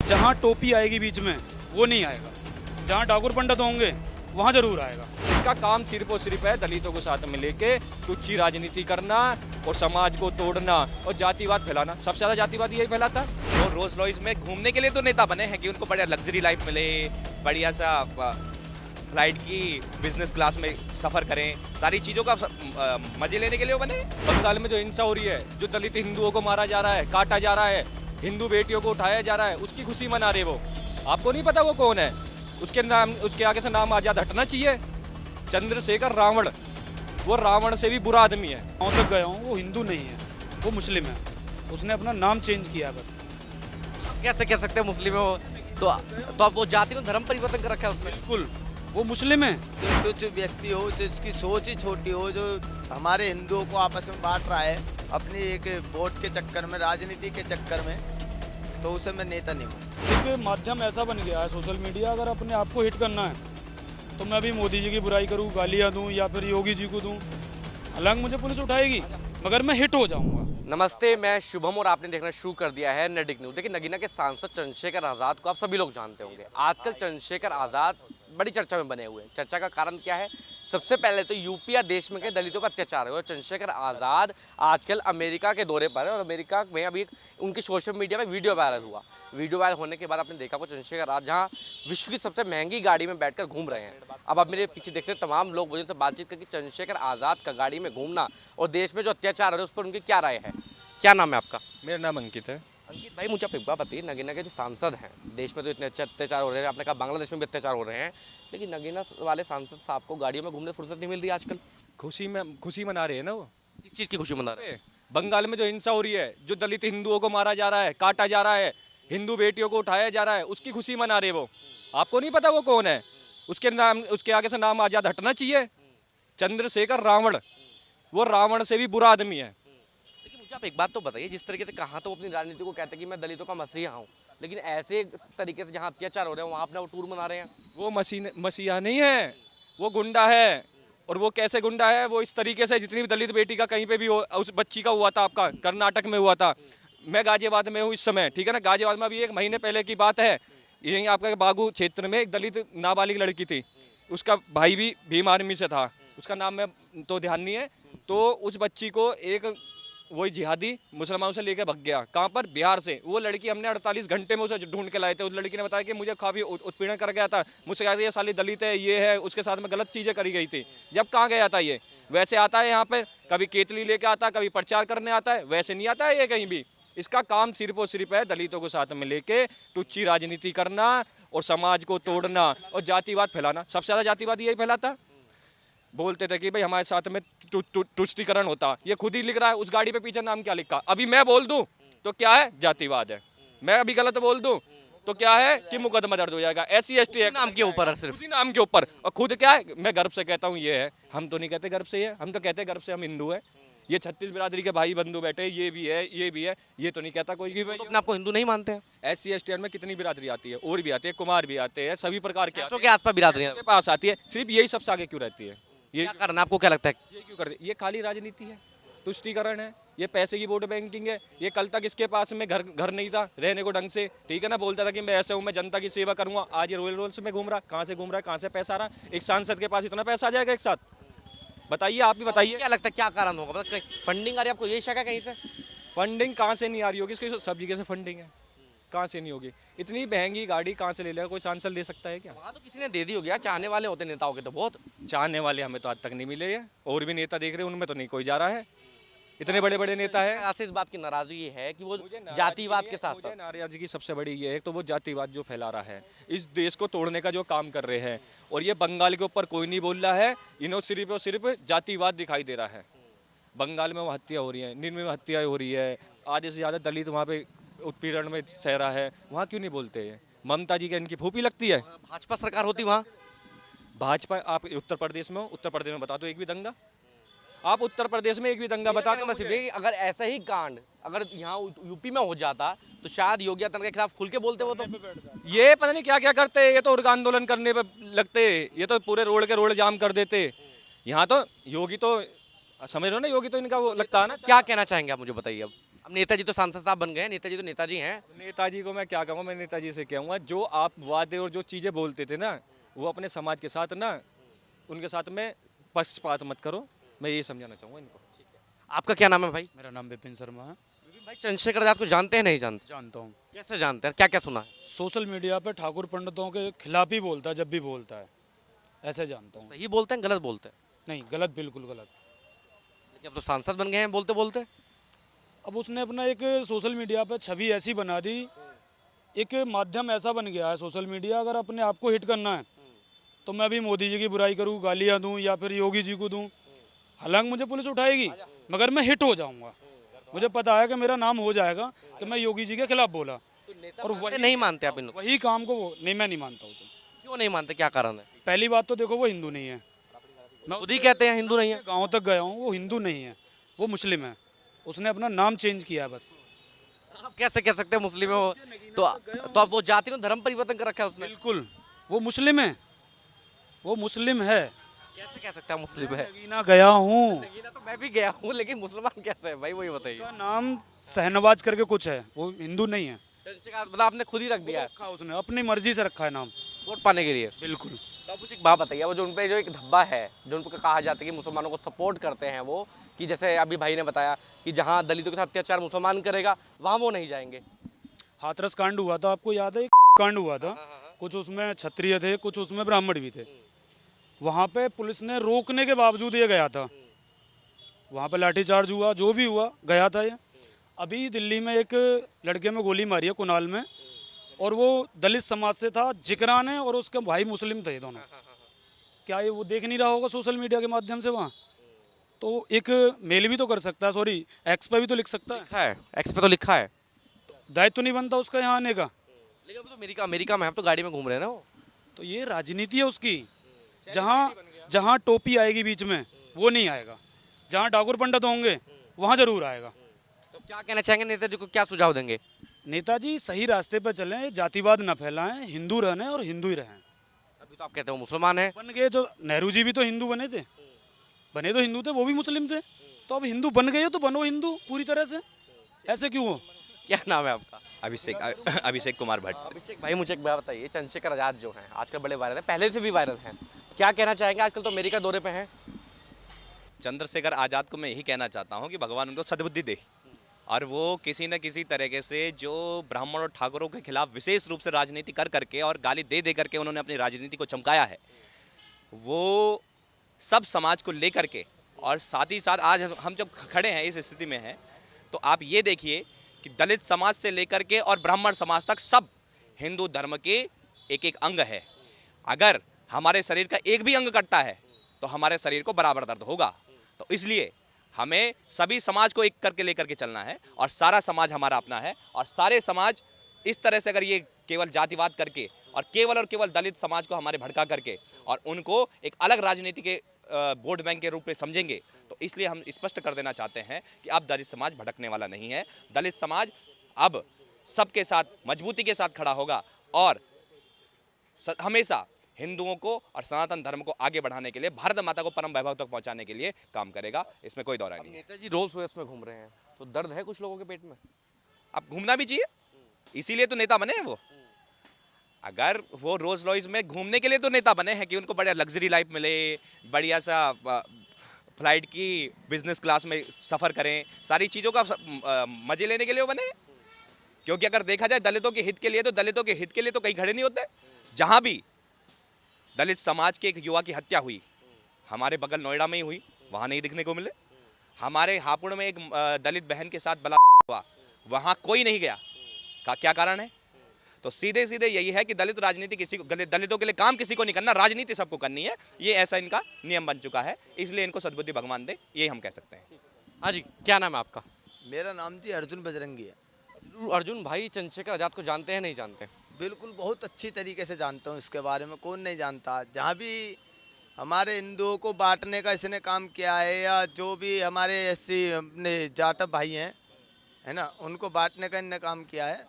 जहाँ टोपी आएगी बीच में वो नहीं आएगा, जहाँ ठाकुर पंडित होंगे वहाँ जरूर आएगा। इसका काम सिर्फ और सिर्फ है दलितों को साथ में लेके टुच्ची राजनीति करना और समाज को तोड़ना और जातिवाद फैलाना। सबसे ज्यादा जातिवाद यही फैलाता है। वो रोल्स रॉयस में घूमने के लिए तो नेता बने हैं कि उनको बढ़िया लग्जरी लाइफ मिले, बढ़िया सा फ्लाइट की बिजनेस क्लास में सफर करें, सारी चीजों का मजे लेने के लिए वो बने। बंगाल में जो हिंसा हो रही है, जो दलित हिंदुओं को मारा जा रहा है, काटा जा रहा है, हिंदू बेटियों को उठाया जा रहा है, उसकी खुशी मना रहे वो। आपको नहीं पता वो कौन है? उसके आगे से नाम आजाद हटना चाहिए। चंद्रशेखर रावण, वो रावण से भी बुरा आदमी है। गाँव तक गया हूँ, वो हिंदू नहीं है, वो मुस्लिम है। उसने अपना नाम चेंज किया बस। कैसे कह सकते हैं मुस्लिम है वो? तो आप वो जाति में धर्म परिवर्तन कर रखा है उसने। बिल्कुल, वो मुस्लिम है। कुछ व्यक्ति हो जिसकी सोच ही छोटी हो, जो हमारे हिंदुओं को आपस में बांट रहा है अपनी एक वोट के चक्कर में, राजनीति के चक्कर में, तो उसे मैं नेता नहीं हूँ। एक माध्यम ऐसा बन गया है सोशल मीडिया, अगर अपने आप को हिट करना है तो मैं भी मोदी जी की बुराई करूँ, गालियाँ दूँ या फिर योगी जी को दूँ, हालांकि मुझे पुलिस उठाएगी मगर मैं हिट हो जाऊँगा। नमस्ते, मैं शुभम और आपने देखना शुरू कर दिया है नडिक न्यूज। देखिए, नगीना के सांसद चंद्रशेखर आज़ाद को आप सभी लोग जानते होंगे। आजकल चंद्रशेखर आज़ाद बड़ी चर्चा में बने हुए हैं। चर्चा का कारण क्या है? सबसे पहले तो यूपी या देश में के दलितों पर अत्याचार हुआ। चंद्रशेखर आज़ाद आजकल अमेरिका के दौरे पर है और अमेरिका में अभी उनकी सोशल मीडिया में वीडियो वायरल हुआ। वीडियो वायरल होने के बाद आपने देखा वो चंद्रशेखर आज़ाद जहाँ विश्व की सबसे महंगी गाड़ी में बैठकर घूम रहे हैं। अब आप मेरे पीछे देखते हैं तमाम लोग मुझे से बातचीत करके चंद्रशेखर आज़ाद का गाड़ी में घूमना और देश में जो अत्याचार हो रहे हैं उस पर उनकी क्या राय है। क्या नाम है आपका? मेरा नाम अंकित है। अंकित भाई, मुझे आप एक बात बताइए, नगीना के जो सांसद हैं, देश में तो इतने अच्छे अत्याचार हो रहे हैं, आपने कहा बांग्लादेश में भी अत्याचार हो रहे हैं, लेकिन नगीना वाले सांसद साहब को गाड़ियों में घूमने फुर्सत नहीं मिल रही आजकल। खुशी मना रहे हैं ना वो। किस चीज़ की खुशी मना रहे हैं? बंगाल में जो हिंसा हो रही है, जो दलित हिंदुओं को मारा जा रहा है, काटा जा रहा है, हिंदू बेटियों को उठाया जा रहा है, उसकी खुशी मना रहे वो। आपको नहीं पता वो कौन है? उसके आगे से नाम आजाद हटना चाहिए। चंद्रशेखर रावण, वो रावण से भी बुरा आदमी है। लेकिन मुझे आप एक बात तो बताइए, जिस तरीके से कहा तो अपनी राजनीति को कहते हैं कि मैं दलितों का मसीहा हूँ, लेकिन ऐसे तरीके से जहाँ अत्याचार हो रहे हैं वहाँ अपना वो टूर मना रहे हैं। वो मसीहा नहीं है, वो गुंडा है। और वो कैसे गुंडा है? वो इस तरीके से, जितनी भी दलित बेटी का कहीं पे भी हो, उस बच्ची का हुआ था, आपका कर्नाटक में हुआ था, मैं गाजियाबाद में हूँ इस समय, ठीक है ना। गाजियाबाद में अभी 1 महीने पहले की बात है, यहीं आपका बागू क्षेत्र में एक दलित नाबालिग लड़की थी, उसका भाई भी भीम आर्मी से था, उसका नाम में तो ध्यान नहीं है। तो उस बच्ची को एक वही जिहादी मुसलमानों से लेकर भग गया। कहाँ पर? बिहार से। वो लड़की हमने 48 घंटे में उसे ढूंढ के लाए थे। उस लड़की ने बताया कि मुझे काफ़ी उत्पीड़न कर गया था, मुझसे कहा था ये साली दलित है, ये है, उसके साथ में गलत चीज़ें करी गई थी। जब कहाँ गया था ये? वैसे आता है यहाँ पर, कभी केतली लेके आता है, कभी प्रचार करने आता है, वैसे नहीं आता है ये कहीं भी। इसका काम सिर्फ और सिर्फ है दलितों को साथ में लेके टुच्ची राजनीति करना और समाज को तोड़ना और जातिवाद फैलाना। सबसे ज़्यादा जातिवाद यही फैलाता। बोलते थे कि भाई हमारे साथ में तुष्टीकरण होता, ये खुद ही लिख रहा है उस गाड़ी पे पीछे नाम क्या लिखा। अभी मैं बोल दूं तो क्या है? जातिवाद है। मैं अभी गलत बोल दूं तो क्या है कि मुकदमा दर्ज हो जाएगा। SC ST नाम के ऊपर है, सिर्फ उसी नाम के ऊपर। और खुद क्या है? मैं गर्व से कहता हूँ ये है। हम तो नहीं कहते गर्व से ये, हम तो कहते गर्व से हम हिंदू है। ये 36 बिरादरी के भाई बंधु बैठे, ये भी है, ये भी है, ये तो नहीं कहता कोई भी भाई। तो अपने आपको हिंदू नहीं मानते हैं? SC ST में कितनी बिरादरी आती है? और भी आती है, कुमार भी आते हैं, सभी प्रकार के के आसपास बिरादरियां के पास आती है। सिर्फ यही सबसे आगे क्यों रहती है? ये क्या कारण, आपको क्या लगता है? ये क्यों करते? ये खाली राजनीति है, तुष्टीकरण है, ये पैसे की वोट बैंकिंग है। ये कल तक इसके पास में घर नहीं था रहने को ढंग से, ठीक है ना। बोलता था कि मैं ऐसे हूँ, मैं जनता की सेवा करूंगा। आज ये रॉयल रोल्स में घूम रहा। कहाँ से घूम रहा है? कहाँ से पैसा आ रहा? एक सांसद के पास इतना पैसा आ जाएगा एक साथ? बताइए, आप भी बताइए। क्या लगता है क्या कारण होगा? मतलब फंडिंग आ रही है आपको, ये शक है कहीं से? फंडिंग कहाँ से नहीं आ रही होगी? इसकी सब जगह से फंडिंग है, कहाँ से नहीं होगी? इतनी महंगी गाड़ी कहाँ से ले लेगा? कोई सांसद ले सकता है क्या? वहाँ तो किसी ने दे दी होगी यार, चाहने वाले होते नेताओं के तो बहुत। चाहने वाले हमें तो आज तक नहीं मिले हैं। और भी नेता देख रहे हैं, उनमें तो नहीं कोई जा रहा है। इतने बड़े बड़े नेता है। ऐसे इस बात की नाराजगी है कि वो जातिवाद के साथ साथ, नाराजगी सबसे बड़ी ये है तो वो जातिवाद जो फैला रहा है, इस देश को तोड़ने का जो काम कर रहे हैं। और ये बंगाल के ऊपर कोई नहीं बोल रहा है, इन्हों सिर्फ और सिर्फ जातिवाद दिखाई दे रहा है। बंगाल में वो हत्या हो रही है, निर्मम में हत्या हो रही है, आधे से ज़्यादा दलित वहाँ पे उत्पीड़न में सह रहा है। वहाँ क्यों नहीं बोलते हैं? ममता जी का इनकी फूफी लगती है। भाजपा सरकार होती वहाँ। भाजपा, आप उत्तर प्रदेश में हो, उत्तर प्रदेश में बता दो एक भी दंगा। आप उत्तर प्रदेश में एक भी दंगा बता दो। अगर ऐसा ही कांड अगर यहाँ यूपी में हो जाता तो शायद योगी आदित्यनाथ के खिलाफ खुल के बोलते वो। तो ये पता नहीं क्या क्या करते, ये तो उग्र आंदोलन करने पे लगते, ये तो पूरे रोड के रोड जाम कर देते। यहाँ तो योगी तो समझ रहे हो ना, योगी तो इनका वो लगता है ना। क्या कहना चाहेंगे आप, मुझे बताइए। अब अब नेताजी तो सांसद साहब बन गए हैं, नेताजी तो नेताजी हैं। नेताजी को मैं क्या कहूँगा, मैं नेताजी से कहूँगा जो आप वादे और जो चीज़ें बोलते थे ना, वो अपने समाज के साथ ना, उनके साथ में पक्षपात मत करो, मैं ये समझाना चाहूँगा इनको। आपका क्या नाम है भाई? मेरा नाम विपिन शर्मा है। भाई चंद्रशेखर आजाद को जानते हैं नहीं जानते? जानता हूँ। कैसे जानते हैं, क्या क्या सुना है? सोशल मीडिया पे ठाकुर पंडितों के खिलाफ ही बोलता है जब भी बोलता है, ऐसे जानता हूँ। सही बोलते हैं गलत बोलते हैं? नहीं, गलत, बिल्कुल गलत। लेकिन अब तो सांसद बन गए हैं बोलते बोलते। अब उसने अपना एक सोशल मीडिया पे छवि ऐसी बना दी, एक माध्यम ऐसा बन गया है सोशल मीडिया। अगर अपने आप को हिट करना है तो मैं भी मोदी जी की बुराई करूँ, गालियाँ दूँ या फिर योगी जी को दूँ, हालांकि मुझे पुलिस उठाएगी मगर मैं हिट हो जाऊँगा। मुझे पता है कि मेरा नाम हो जाएगा कि मैं योगी जी के खिलाफ बोला। और वही नहीं मानते आप इन लोग? वही काम को वो नहीं, मैं नहीं मानता उसे। क्यों नहीं मानते, क्या कारण है? पहली बात तो देखो, वो हिंदू नहीं है। मैं खुद ही कहते हैं हिंदू नहीं है। गाँव तक गया हूँ, वो हिंदू नहीं है, वो मुस्लिम है। उसने अपना नाम चेंज किया है बस। आप कैसे कह सकते हैं मुस्लिम है वो? तो अब वो जाति में धर्म परिवर्तन कर रखा है उसने। बिल्कुल, वो मुस्लिम है, वो मुस्लिम है। कैसे कह सकते हैं मुस्लिम है? नगीना गया हूँ, नगीना तो मैं भी गया हूँ, लेकिन मुसलमान कैसे है भाई, वही बताइए। उसका नाम शहनवाज करके कुछ है, वो हिंदू नहीं है। चंद्रशेखर मतलब आपने खुद ही रख दिया है रखा उसने, अपनी मर्जी से रखा है नाम, वोट पाने के लिए। बिल्कुल। तो आप मुझे एक बात बताइए, वो जो उनपे जो एक धब्बा है, जो उनको कहा जाता है कि मुसलमानों को सपोर्ट करते हैं वो, कि जैसे अभी भाई ने बताया कि जहाँ दलितों के साथ अत्याचार मुसलमान करेगा वहाँ वो नहीं जाएंगे। हाथरस कांड हुआ था, आपको याद है? एक कांड हुआ था, कुछ उसमें क्षत्रिय थे, कुछ उसमें ब्राह्मण भी थे। वहाँ पे पुलिस ने रोकने के बावजूद ये गया था, वहाँ पे लाठीचार्ज हुआ, जो भी हुआ गया था ये। अभी दिल्ली में एक लड़के में गोली मारी है कुनाल में, और वो दलित समाज से था, जिक्रान है, और उसके भाई मुस्लिम थे दोनों। क्या ये वो देख नहीं रहा होगा सोशल मीडिया के माध्यम से? वहाँ तो एक मेल भी तो कर सकता है, सॉरी एक्स पे भी तो लिख सकता है। लिखा है, एक्स पे तो लिखा है। दायित्व तो नहीं बनता उसका यहाँ आने का। लेकिन अभी तो अमेरिका में हम तो गाड़ी में घूम रहे हैं ना वो। तो ये राजनीति है उसकी। जहाँ टोपी आएगी बीच में वो नहीं आएगा, जहाँ ठाकुर पंडित होंगे वहाँ जरूर आएगा। तो क्या कहना चाहेंगे नेताजी को, क्या सुझाव देंगे? नेताजी सही रास्ते पर चलें, जातिवाद न फैलाएं, हिंदू रहने और हिंदू ही रहें। अभी तो आप कहते हो मुसलमान है। बन गए, जो नेहरू जी भी तो हिंदू बने थे, बने तो हिंदू थे, वो भी मुस्लिम थे। तो अब हिंदू बन गए हो तो बनो हिंदू पूरी तरह से, ऐसे क्यों हो? क्या नाम है आपका? अभिषेक कुमार भट्ट। अभिषेक भाई मुझे एक बात बताइए, चंद्रशेखर आजाद जो हैं आजकल बड़े वायरल हैं, पहले से भी वायरल हैं, क्या कहना चाहेंगे? आजकल तो अमेरिका दौरे पे हैं। चंद्रशेखर आज़ाद को मैं यही कहना चाहता हूँ कि भगवान उनको सद्बुद्धि दे, और वो किसी न किसी तरीके से जो ब्राह्मण और ठाकुरों के खिलाफ विशेष रूप से राजनीति कर करके और गाली दे दे करके उन्होंने अपनी राजनीति को चमकाया है, वो सब समाज को लेकर के, और साथ ही साथ आज हम जब खड़े हैं इस स्थिति में हैं, तो आप ये देखिए कि दलित समाज से लेकर के और ब्राह्मण समाज तक सब हिंदू धर्म के एक एक अंग है। अगर हमारे शरीर का एक भी अंग कटता है तो हमारे शरीर को बराबर दर्द होगा। तो इसलिए हमें सभी समाज को एक करके लेकर के चलना है, और सारा समाज हमारा अपना है, और सारे समाज इस तरह से अगर ये केवल जातिवाद करके और केवल दलित समाज को हमारे भड़का करके और उनको एक अलग राजनीति के वोट बैंक के रूप में समझेंगे, तो इसलिए हम स्पष्ट कर देना चाहते हैं कि अब दलित समाज भटकने वाला नहीं है। दलित समाज अब सबके साथ मजबूती के साथ खड़ा होगा और हमेशा हिंदुओं को और सनातन धर्म को आगे बढ़ाने के लिए, भारत माता को परम वैभव तक पहुंचाने के लिए काम करेगा। इसमें कोई दौरा नहीं है। नेताजी रोल्स रॉयस में घूम रहे हैं, तो दर्द है कुछ लोगों के पेट में? अब घूमना भी चाहिए, इसीलिए तो नेता बने हैं वो। अगर वो रोल्स रॉयस में घूमने के लिए तो नेता बने हैं कि उनको बढ़िया लग्जरी लाइफ मिले, बढ़िया सा फ्लाइट की बिजनेस क्लास में सफ़र करें, सारी चीज़ों का मज़े लेने के लिए वो बने हैं। क्योंकि अगर देखा जाए दलितों के हित के लिए, तो दलितों के हित के लिए तो कहीं खड़े नहीं होते। जहाँ भी दलित समाज के एक युवा की हत्या हुई, हमारे बगल नोएडा में ही हुई, वहाँ नहीं दिखने को मिले। हमारे हापुड़ में एक दलित बहन के साथ बलात्कार हुआ, वहाँ कोई नहीं गया। का क्या कारण है? तो सीधे सीधे यही है कि दलित राजनीति किसी को, दलितों के लिए काम किसी को नहीं करना, राजनीति सबको करनी है। ये ऐसा इनका नियम बन चुका है, इसलिए इनको सद्बुद्धि भगवान दे, ये हम कह सकते हैं। हाँ जी, क्या नाम है आपका? मेरा नाम जी अर्जुन बजरंगी है। अर्जुन भाई चंद्रशेखर आजाद को जानते हैं नहीं जानते? बिल्कुल, बहुत अच्छी तरीके से जानता हूँ इसके बारे में, कौन नहीं जानता। जहाँ भी हमारे हिंदुओं को बांटने का इसने काम किया है, या जो भी हमारे ऐसे अपने जाटव भाई हैं, है ना, उनको बांटने का इनने काम किया है।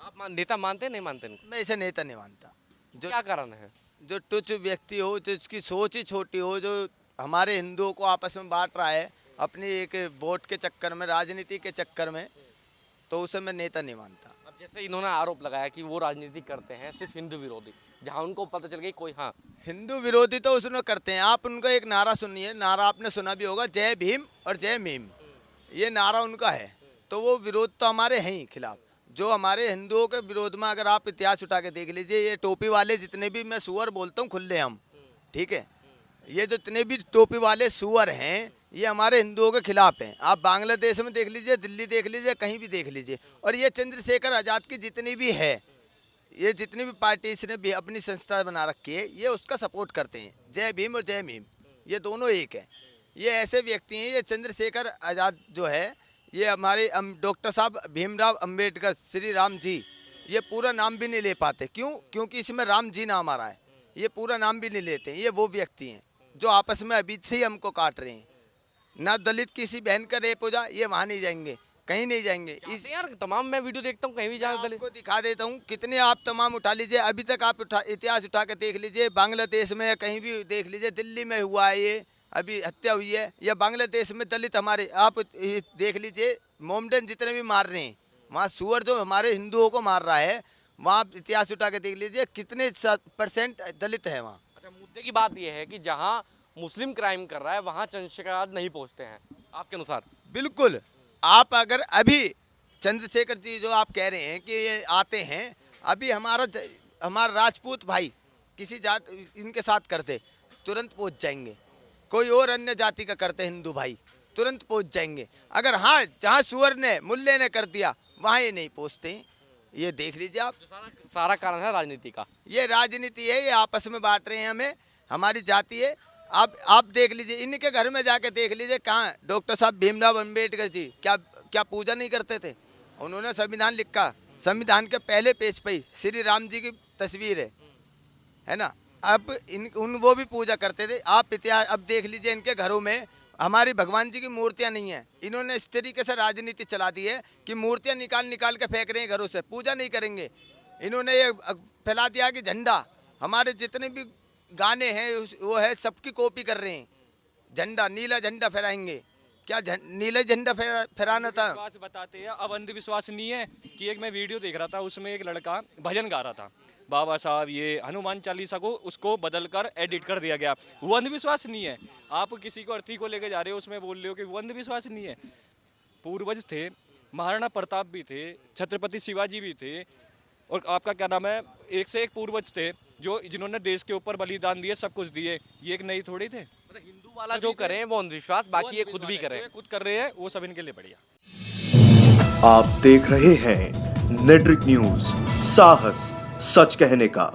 आप नेता मानते हैं नहीं मानते इनको? मैं इसे नेता नहीं मानता। जो क्या कारण है? जो तुच्छ व्यक्ति हो, जिसकी सोच ही छोटी हो, जो हमारे हिंदुओं को आपस में बांट रहा है अपनी एक वोट के चक्कर में, राजनीति के चक्कर में, तो उसे मैं नेता नहीं मानता। अब जैसे इन्होंने आरोप लगाया कि वो राजनीति करते हैं सिर्फ हिंदू विरोधी, जहां उनको पता चल गई कोई हाँ हिंदू विरोधी तो उसने करते हैं। आप उनका एक नारा सुनिए, नारा आपने सुना भी होगा, जय भीम और जय मीम, ये नारा उनका है। तो वो विरोध तो हमारे हैं ही खिलाफ। जो हमारे हिंदुओं के विरोध में अगर आप इतिहास उठा के देख लीजिए, ये टोपी वाले जितने भी, मैं सुअर बोलता हूँ खुले हम, ठीक है, ये जितने भी टोपी वाले सुअर हैं ये हमारे हिंदुओं के खिलाफ हैं। आप बांग्लादेश में देख लीजिए, दिल्ली देख लीजिए, कहीं भी देख लीजिए। और ये चंद्रशेखर आज़ाद की जितनी भी है, ये जितनी भी पार्टी इसने भी अपनी संस्था बना रखी है, ये उसका सपोर्ट करते हैं। जय भीम और जय मीम ये दोनों एक है। ये ऐसे व्यक्ति हैं, ये चंद्रशेखर आज़ाद जो है, ये हमारे डॉक्टर साहब भीमराव अंबेडकर श्री राम जी, ये पूरा नाम भी नहीं ले पाते। क्यों? क्योंकि इसमें राम जी नाम आ रहा है, ये पूरा नाम भी नहीं लेते। ये वो व्यक्ति हैं जो आपस में अभी से ही हमको काट रहे हैं। ना दलित किसी बहन का रेप हो जाए, ये वहाँ नहीं जाएंगे, कहीं नहीं जाएंगे। इस यार तमाम मैं वीडियो देखता हूँ कहीं भी जहाँ दलित आपको दिखा देता हूँ, कितने आप तमाम उठा लीजिए, अभी तक आप इतिहास उठा के देख लीजिए, बांग्लादेश में या कहीं भी देख लीजिए, दिल्ली में हुआ है ये अभी हत्या हुई है, या बांग्लादेश में दलित हमारे, आप देख लीजिए मोमडन जितने भी मार रहे हैं, वहाँ सुअर जो हमारे हिंदुओं को मार रहा है, वहाँ इतिहास उठा के देख लीजिए कितने % दलित है वहाँ। अच्छा, मुद्दे की बात यह है कि जहाँ मुस्लिम क्राइम कर रहा है वहाँ चंद्रशेखर आज़ाद नहीं पहुँचते हैं आपके अनुसार? बिल्कुल। आप अगर अभी चंद्रशेखर जी जो आप कह रहे हैं कि ये आते हैं, अभी हमारा राजपूत भाई किसी जाट इनके साथ करते तुरंत पहुंच जाएंगे, कोई और अन्य जाति का करते हिंदू भाई तुरंत पहुंच जाएंगे। अगर हाँ जहाँ सुअर ने मुल्ले ने कर दिया वहाँ ये नहीं पहुँचते हैं। ये देख लीजिए आप, सारा कारण है राजनीति का। ये राजनीति है, ये आपस में बांट रहे हैं हमें, हमारी जाति है। आप देख लीजिए, इनके घर में जाके देख लीजिए, कहाँ डॉक्टर साहब भीमराव अंबेडकर जी क्या पूजा नहीं करते थे? उन्होंने संविधान लिखा, संविधान के पहले पेज पे ही श्री राम जी की तस्वीर है ना। अब वो भी पूजा करते थे। आप इतिहास अब देख लीजिए, इनके घरों में हमारी भगवान जी की मूर्तियां नहीं है। इन्होंने इस तरीके से राजनीति चला दी है कि मूर्तियां निकाल के फेंक रहे हैं घरों से, पूजा नहीं करेंगे। इन्होंने ये फैला दिया कि झंडा, हमारे जितने भी गाने हैं वो है सबकी कॉपी कर रहे हैं। झंडा, नीला झंडा फहराएंगे, क्या नीला झंडा फहराना था? विश्वास बताते हैं, अब अंधविश्वास नहीं है कि एक मैं वीडियो देख रहा था, उसमें एक लड़का भजन गा रहा था, बाबा साहब ये हनुमान चालीसा को उसको बदल कर एडिट कर दिया गया, वो अंधविश्वास नहीं है। आप किसी को अर्थी को लेके जा रहे हो, उसमें बोल रहे हो कि वो अंधविश्वास नहीं है। पूर्वज थे, महाराणा प्रताप भी थे, छत्रपति शिवाजी भी थे, और आपका क्या नाम है, एक से एक पूर्वज थे जो जिन्होंने देश के ऊपर बलिदान दिए, सब कुछ दिए। ये एक नहीं थोड़ी थे। मतलब हिंदू वाला जो करें वो अंधविश्वास, बाकी ये खुद भी करें, खुद कर रहे हैं, वो सब इनके लिए बढ़िया। आप देख रहे हैं नेट्रिक न्यूज, साहस सच कहने का।